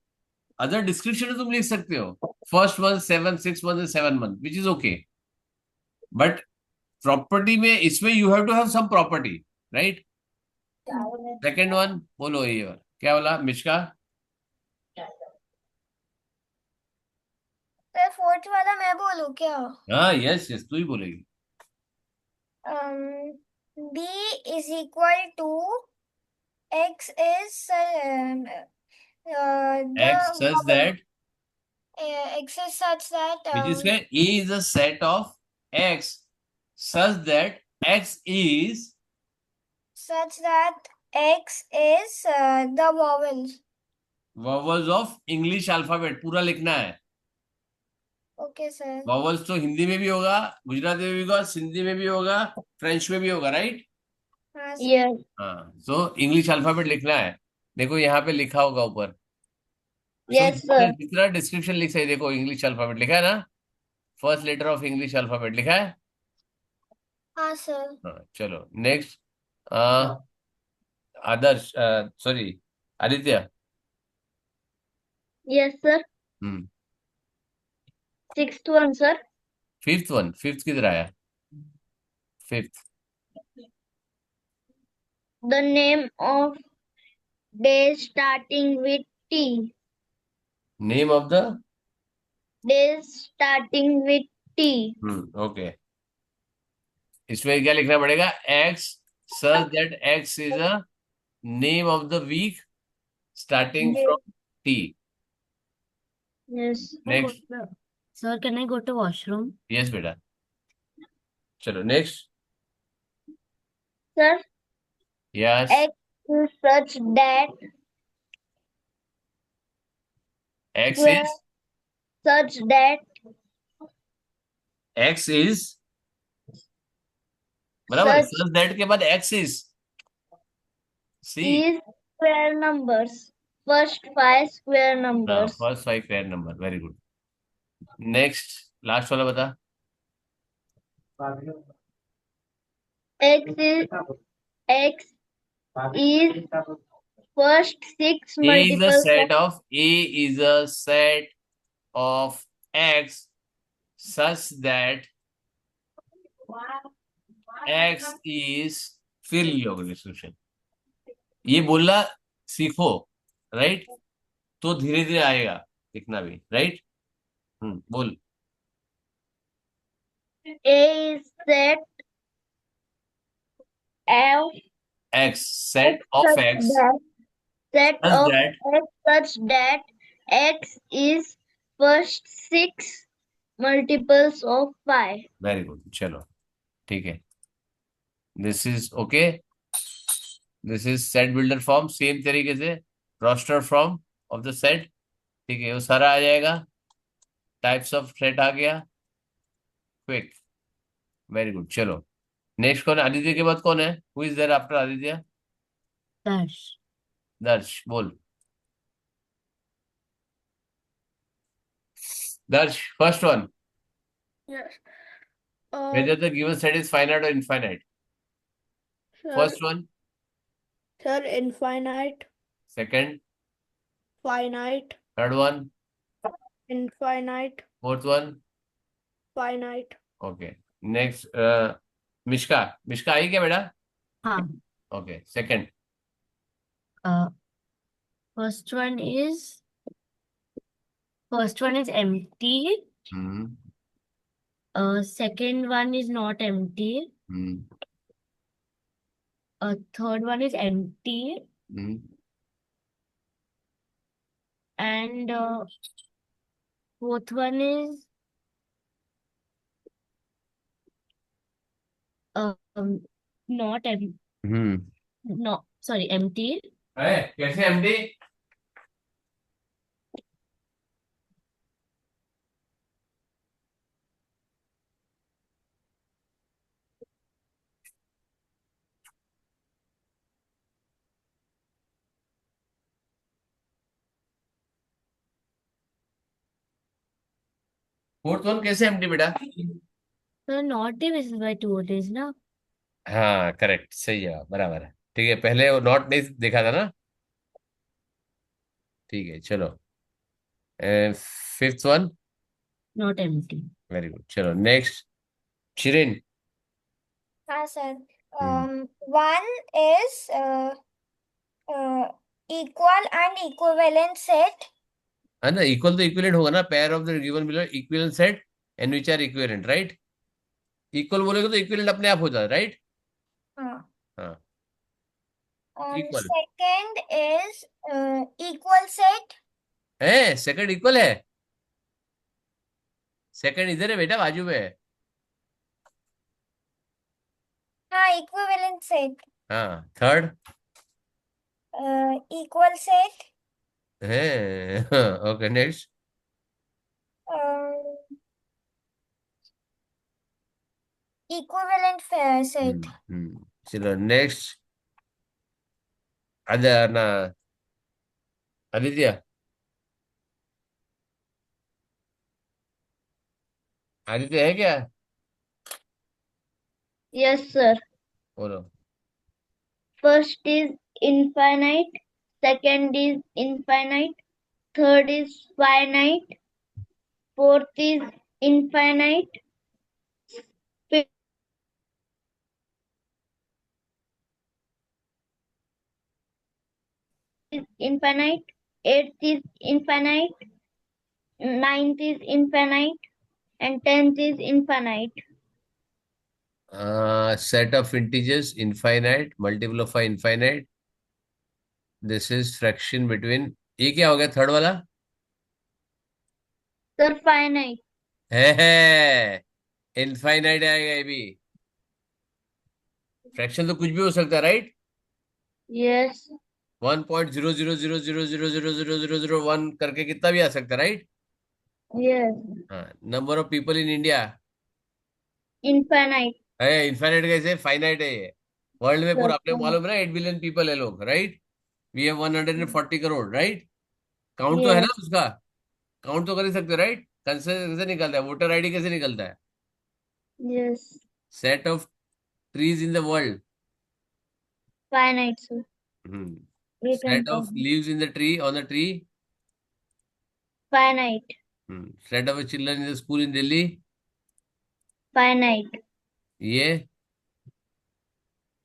Other description तुम लिख सकते हो. First month, 7, 6 months is 7 month, which is okay. But property में इसमें you have to have some property, right? Second one, बोलो ये क्या बोला मिश्का? तो फोर्थ वाला मैं बोलूँ क्या? हाँ, yes, yes, तू ही बोलेगी. B is equal to X is X such that, X is such that which is A is a set of X such that X is the vowels of English alphabet. पूरा लिखना है. Okay sir. Vowels तो हिंदी में भी होगा, गुजराती में भी होगा, सिंधी में भी होगा, फ्रेंच में भी होगा, राइट? हाँ सर. Yes. हाँ, सो इंग्लिश अल्फाबेट लिखना है. देखो यहाँ पे लिखा होगा ऊपर. Yes, sir. जितना डिस्क्रिप्शन लिख सही, देखो इंग्लिश अल्फाबेट लिखा है ना, first letter of English alphabet लिखा है. हाँ सर. हाँ, चलो next. Adarsh, sorry, Aditya. Yes, sir. Sixth one, sir. Fifth one, fifth किधर आया? Fifth. The name of days starting with T. Name of the, Days starting with T. Okay. इसमें क्या लिखना पड़ेगा? X such that x is a name of the week starting from T. Yes. Next. Sir, can I go to washroom? Yes, बेटा. चलो next. Sir, Yes. X is such that X Where- is such that X is बराबर. Such- Such that के बाद X is. See. is square numbers. First 5 square numbers. First 5 pair number. Very good. Next. Last वाला बता. X is first six A is a multiples set of X such that X is, फिर लोग description ये बोलना सीखो, right? तो धीरे धीरे आएगा लिखना भी, राइट? बोल. A is set of X, set of such X that set such of that, X such that X is first six multiples of 5. Very good, चलो ठीक है. This is okay. This is set builder form, same तरीके से roster form of the set. ठीक है, वो सारा आ जाएगा. टाइप्स ऑफ सेट आ गया. Quick, very good. चलो नेक्स्ट कौन है? आदित्य के बाद कौन है? Who is there after Aditya? Darsh. Darsh, बोल. Darsh, first one. Yes. Whether the given set is finite or infinite. Sir, First one. sir, infinite, Second. finite, Third one. infinite, Fourth one. finite. Okay. Next. Mishka. Mishka आई क्या बेटा? हाँ. Okay. Second. First one is empty. Hmm. Second one is not empty. Hmm. Third one is empty. Hmm. And fourth one is not empty. Hmm. No, sorry, empty. अरे कैसे empty? Fourth one कैसे empty बेटा? So not divisible by 2 it is ना. हाँ correct, सही है, बराबर है. ठीक है, पहले वो नॉट नहीं देखा था ना. ठीक है, चलो. Fifth one. Not empty. Very good. चलो next. Shirin. sir. Hmm. One is equal and equivalent set. है ना, इक्वल तो इक्विवेलेंट होगा ना. Pair of the given below equivalent set and which are equivalent, right? Equal बोलेगा तो इक्विवेलेंट अपने आप हो जाता है, राइट? हाँ. हाँ. Equal Second is equal set. है. सेकंड इक्वल है. सेकंड इधर है बेटा, बाजू में है. हाँ, equivalent set. हाँ. Third Equal set. है. Okay, next. Equivalent set. चलो नेक्स्ट. ना आदित्य. आदित्य है क्या? Yes, sir. बोलो. First is infinite, second is infinite, third is finite, fourth is infinite, fifth is infinite, eighth is infinite, ninth is infinite, and tenth is infinite. Set of integers infinite, multiple of infinite. This is fraction between. ये क्या हो गया third वाला? Sir, finite. है. Infinite आएगा ये भी. Fraction तो कुछ भी हो सकता है, राइट? Yes. 1.00000000001 करके कितना भी आ सकता है, राइट? Yes. हाँ. Number of people in India Infinite. है. इनफाइनाइट कैसे? फाइनाइट है ये. वर्ल्ड में पूरा आपने Sir, मालूम है ना, 8 बिलियन पीपल है लोग, right? We have 140 crore, right? Count तो है ना yes. उसका. काउंट तो कर ही सकते, राइट? कैसे निकलता है? वोटर आईडी कैसे निकलता है? Yes. Set of trees in the world. Finite, sir. 8 and Set of 10. leaves in the tree, on the tree. Finite. Set of children in the school in Delhi. Finite. ये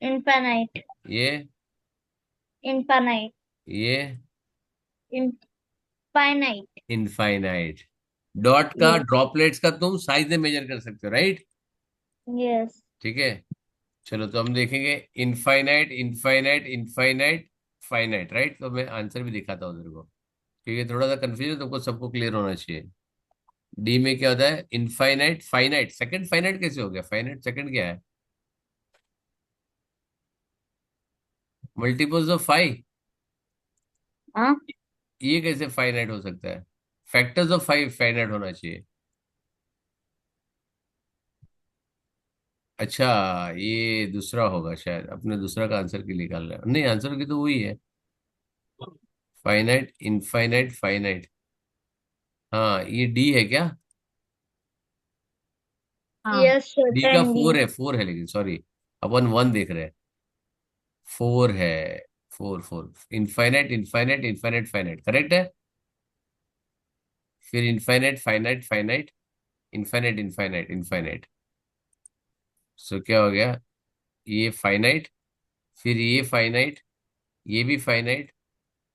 Infinite. ये Infinite. ये Infinite. Infinite. Dot का Yes. Droplets का तुम size में major कर सकते हो, राइट? Yes. ठीक है, चलो तो हम देखेंगे infinite infinite infinite finite, right? तो मैं आंसर भी दिखाता हूँ तेरे को, क्योंकि थोड़ा सा कंफ्यूजन है, तुमको सबको क्लियर होना चाहिए. डी में क्या होता है? Infinite finite. सेकंड फाइनाइट कैसे हो गया? फाइनाइट सेकंड क्या है? Multiples of 5. हाँ. ये कैसे फाइनाइट हो सकता है? फैक्टर्स ऑफ 5 फाइनाइट होना चाहिए. अच्छा, ये दूसरा होगा शायद. अपने दूसरा का आंसर की निकाल रहा है. नहीं, आंसर की तो वही है, फाइनाइट इनफाइनाइट फाइनाइट. हाँ, ये डी है क्या? हाँ. Yes, sir. डी का 10 D. 4 है, 4 है, लेकिन सॉरी, अपन 1 देख रहे हैं. 4 है. 4 4 infinite infinite infinite finite, correct है. फिर infinite finite finite infinite infinite infinite. So क्या हो गया? ये फाइनाइट, फिर ये फाइनाइट, ये भी फाइनाइट,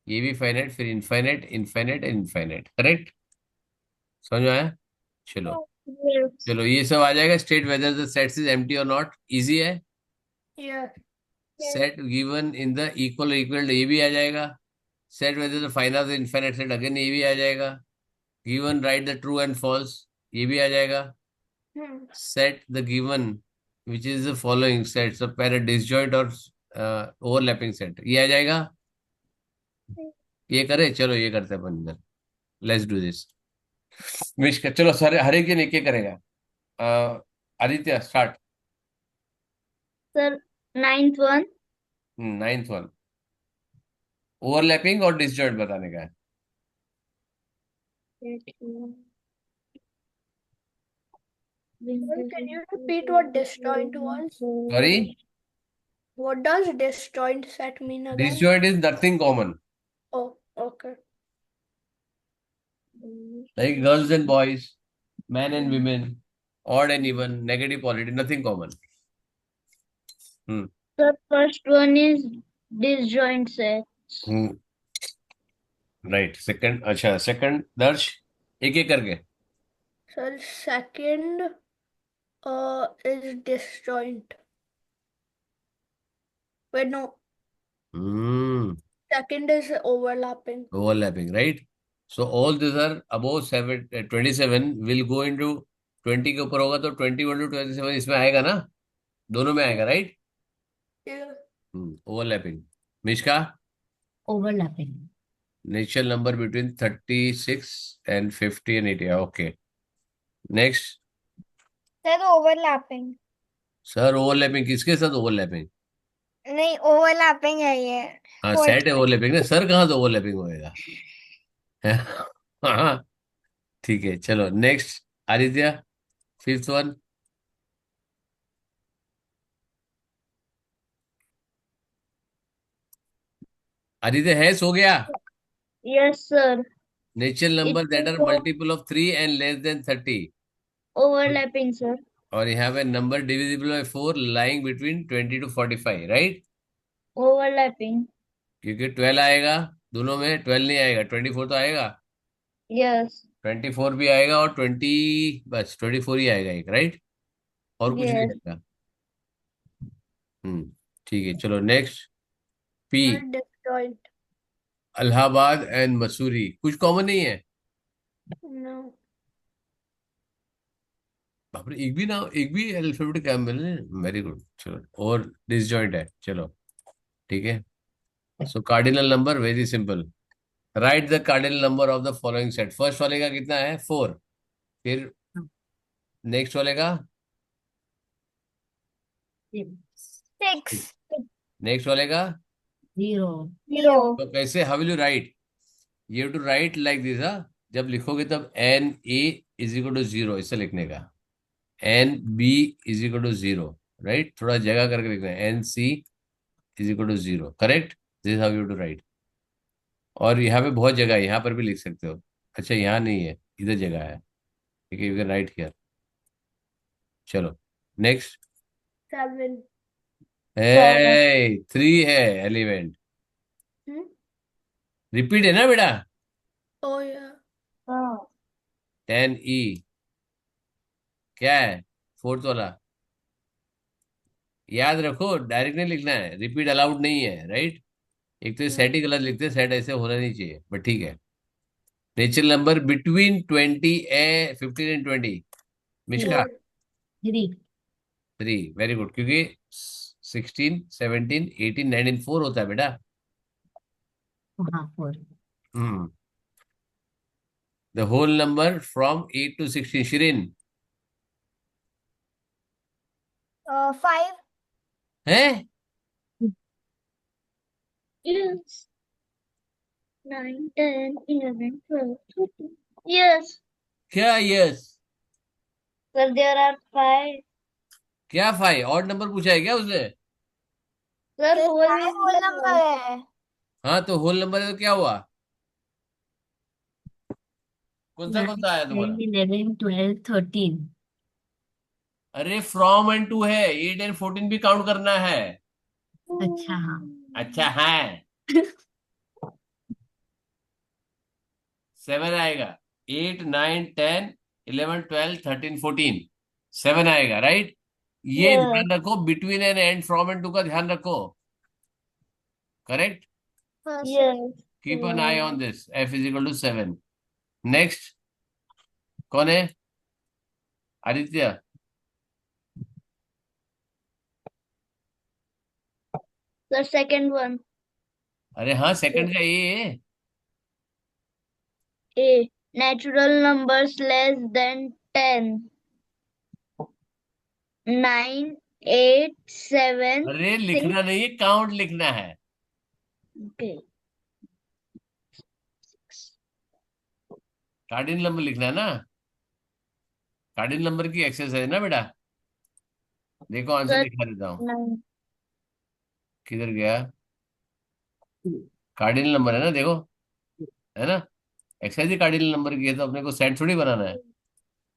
ये भी फाइनाइट, फिर इनफाइनाइट इनफाइनाइट इनफाइनाइट, करेक्ट? समझ में आया? चलो. Yes. चलो, ये सब आ जाएगा. State whether the set is empty or not, easy है. Yeah. Set given in the equal equal, ये भी आ जाएगा. Set whether the final infinite set, again ये भी आ जाएगा. Given right the true and false, ये भी आ जाएगा. Hmm. Set the given which is the following sets of pair disjoint or overlapping set, ये आ जाएगा. ये करे, चलो ये करते हैं अपन इधर. Let's do this. विश कर, चलो सारे हर एक जन एक एक करेगा. Aditya start. Sir, 9th one. 9th one. Overlapping और डिसजॉइंट बताने का है. Well, can you repeat what disjoint was? Sorry? What does disjoint set mean again? Disjoint is nothing common. Oh, okay. Like girls and boys, men and women, odd and even, negative positive, nothing common. The first one is disjoint set. Right. Second, अच्छा, second, दर्श एक एक करके. So second is disjoint. Wait, no. Second is overlapping. Overlapping, right? So all these are above 27 will go into 20 के ऊपर होगा तो 21 to 27 इसमें आएगा ना, दोनों में आएगा, right? Yeah. Overlapping. Mishka, Overlapping. natural number between 36 and 50 and 80. Okay. Next. Sir, overlapping. Sir overlapping किसके साथ ओवरलैपिंग? नहीं, overlapping है ये. हाँ, Fourth सेट है ओवरलैपिंग ना. सर कहाँ से ओवरलैपिंग होएगा? हाँ, ठीक है, चलो next. Aditya, 5th one. Aditya है, सो गया. Yes, sir. Natural number that are It's multiple of 3 and less than 30. overlapping, sir. और you have a number divisible by 4 lying between 20 to 45, right? Overlapping. क्योंकि 12 आएगा दोनों में, 12 नहीं आएगा, 24 तो आएगा. Yes. 24 भी आएगा और 20, बस 24 ही आएगा एक, राइट? और कुछ नहीं Yes. आएगा. ठीक है, चलो next. P, Disjoint. Allahabad and Mussoorie, कुछ कॉमन नहीं है. No. बाप रे, एक भी ना, एक भी अल्फाबेट क्या मिले. Very good. चलो, और डिसजॉइंट है. चलो ठीक है. So cardinal number very simple. Write the cardinal number of the following set. First वाले का कितना है? 4. फिर नेक्स्ट वाले का 6. नेक्स्ट वाले का. 0. तो कैसे, how will you write? You have to write like this. जब लिखोगे तब N A is equal to 0 ऐसे लिखने का. N B is equal to 0, right? थोड़ा जगह करके लिखना है. N C is equal to 0, correct? This how you to write. और यहाँ पे बहुत जगह है, यहाँ पर भी लिख सकते हो। अच्छा यहाँ नहीं है, इधर जगह है, ठीक है, यू कैन राइट हियर। चलो नेक्स्ट। 7. है 3 है एलिमेंट। Hmm? रिपीट है ना बेटा? Oh yeah. 10E क्या है? फोर्थ वाला। याद रखो, डायरेक्ट नहीं लिखना है, रिपीट अलाउड नहीं है, राइट? एक तो सेट ही गलत लिखते हैं, सेट ऐसे होना नहीं चाहिए, बट ठीक है। Natural number between 15 and 20। Mishka? 4. 3. 3, very good, क्योंकि 16, 17, 18, 19 4 होता है बेटा। हाँ 4. Hmm. The whole number from 8 to 16, Shirin? 5. है? Yes. 9, 10, 11, 12, 13. Yes. क्या यस? Sir, there are 5. क्या 5 और नंबर पूछा है क्या उसने? Sir, फिर whole 5 होल number. नंबर है. हाँ तो होल नंबर है तो क्या हुआ? कौन 9, सा आया 10, तुम्हारा? 11, 12, 13. अरे फ्रॉम एंड टू है, 8 एंड 14 भी काउंट करना है। अच्छा हाँ. अच्छा है। 7 आएगा। 8, 9, 10, 11, 12, 13, 14, 7 आएगा, राइट? ये Yes. ध्यान रखो, between and and, from and to का ध्यान रखो। करेक्ट? हाँ sir. Yes. Keep an eye on this. F is equal to 7। Next कौन है? आदित्य? The second one. अरे हाँ, सेकंड का ये है। A. Natural numbers less than 10. 9, 8, 7, अरे 6. लिखना नहीं है, काउंट लिखना है। Okay. कार्डिनल नंबर लिखना है ना? कार्डिनल नंबर की एक्सरसाइज है ना बेटा? देखो आंसर Sir, दिखा देता हूँ। 9. किधर गया? कार्डिनल नंबर है ना, देखो, है ना? एक्सरसाइज ही कार्डिनल नंबर की है, तो अपने को सेट थोड़ी बनाना है।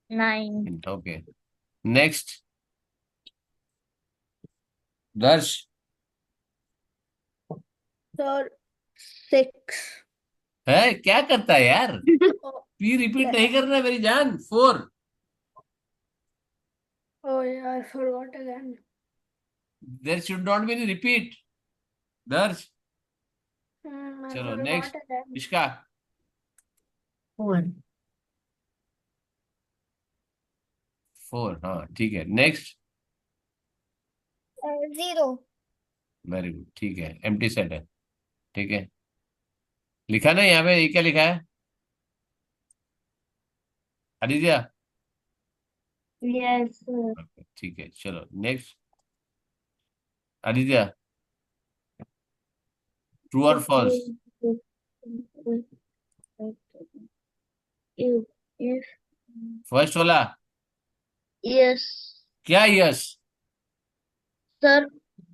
9. Okay next. दर्श? Sir, 6. है क्या करता है यार? Oh, पी रिपीट le- नहीं करना मेरी जान। 4। oh yeah, I forgot again. There should not be any repeat. Darsh? I चलो forgot नेक्स्ट। again. इसका 4. 4, हाँ ठीक है। नेक्स्ट। 0. वेरी गुड, ठीक है, एम्प्टी सेट है, ठीक है। लिखा ना यहाँ पे, ये क्या लिखा है आदित्य? Yes, sir. ठीक है, चलो नेक्स्ट। आदित्य, ट्रू और फॉल्स? Yes. फर्स्ट वाला Yes, क्या यस? sir.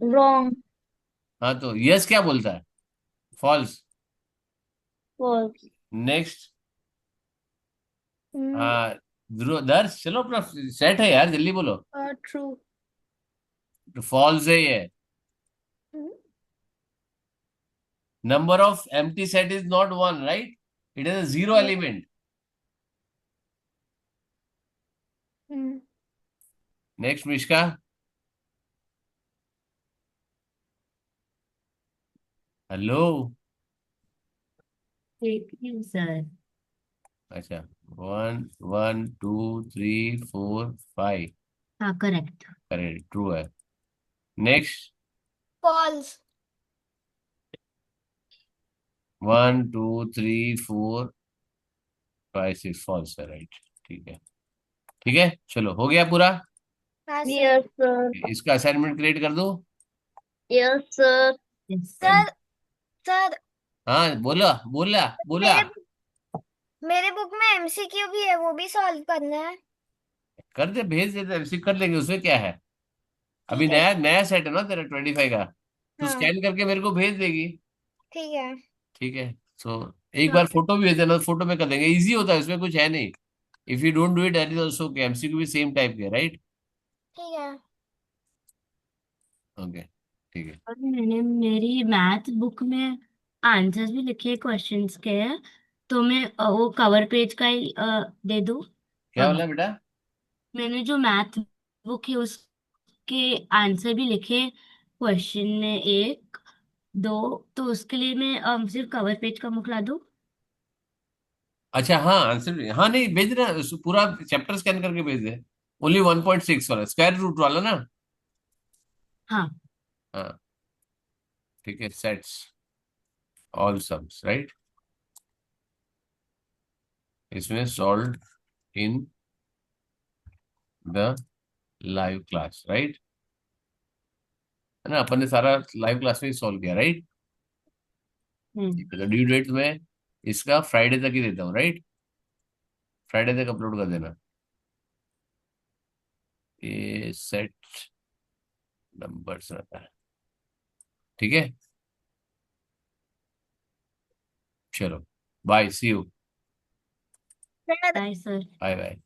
Wrong. हाँ तो यस क्या बोलता है? फॉल्स। False. नेक्स्ट। Mm, हाँ ध्रुव, दर्श, चलो अपना सेट है यार, जल्दी बोलो। true. तो फॉल्स है ये। Mm, number of empty set is not 1, राइट? It is a 0 yeah. Element. Mm. Next Mishka. Hello? Thank you, sir. अच्छा, 1, 1, 2, 3, 4, 5, हाँ करेक्ट. करेक्ट, ट्रू है। नेक्स्ट। False. 1, 2, 3, 4, 5, 6, फॉल्स है, राइट? ठीक है, ठीक है, चलो हो गया पूरा। हाँ सर. Yes, sir. इसका असाइनमेंट क्रिएट कर दो। Yes, sir. Yes. Sir. Sir. हाँ बोला बोला बोला। मेरे बुक में एमसीक्यू भी है, वो भी सॉल्व करना है. कर दे, भेज दे, रिसीव कर लेंगे, उसमें क्या है? अभी ठीक है. नया नया सेट है ना तेरा 25 का, तो हाँ स्कैन करके मेरे को भेज देगी। ठीक है. ठीक है। सो एक बार फोटो भी भेज देना, फोटो में कर देंगे, इजी होता है, इसमें कुछ है नहीं। If you don't do it that is also okay, MCQ भी सेम टाइप के, राइट? ठीक है। ओके, ठीक है। और मैंने मेरी मैथ बुक में आंसर्स भी लिखे क्वेश्चंस के हैं, तो मैं वो कवर पेज का ही दे दूँ। क्या बोला बेटा? मैंने जो मैथ बुक है उसके आंसर भी लिखे क्वेश्चन में, एक दो, तो उसके लिए मैं सिर्फ कवर पेज का मोकला दूँ। अच्छा, हाँ आंसर, हाँ नहीं भेज देना, पूरा चैप्टर स्कैन करके भेज दे। ओनली 1.6 वाला, स्क्वायर रूट वाला ना? हाँ। हाँ, ठीक है, सेट्स ऑल सम्स, राइट? इसमें solve in the live class, right? है ना, अपन ने सारा लाइव क्लास में ही सॉल्व किया, राइट? हम्म। ठीक है, तो ड्यू डेट में इसका फ्राइडे तक ही देता हूँ, राइट? फ्राइडे तक अपलोड कर देना। ये सेट नंबर्स रहता है, ठीक है। चलो, bye, see you. Bye sir. Bye bye.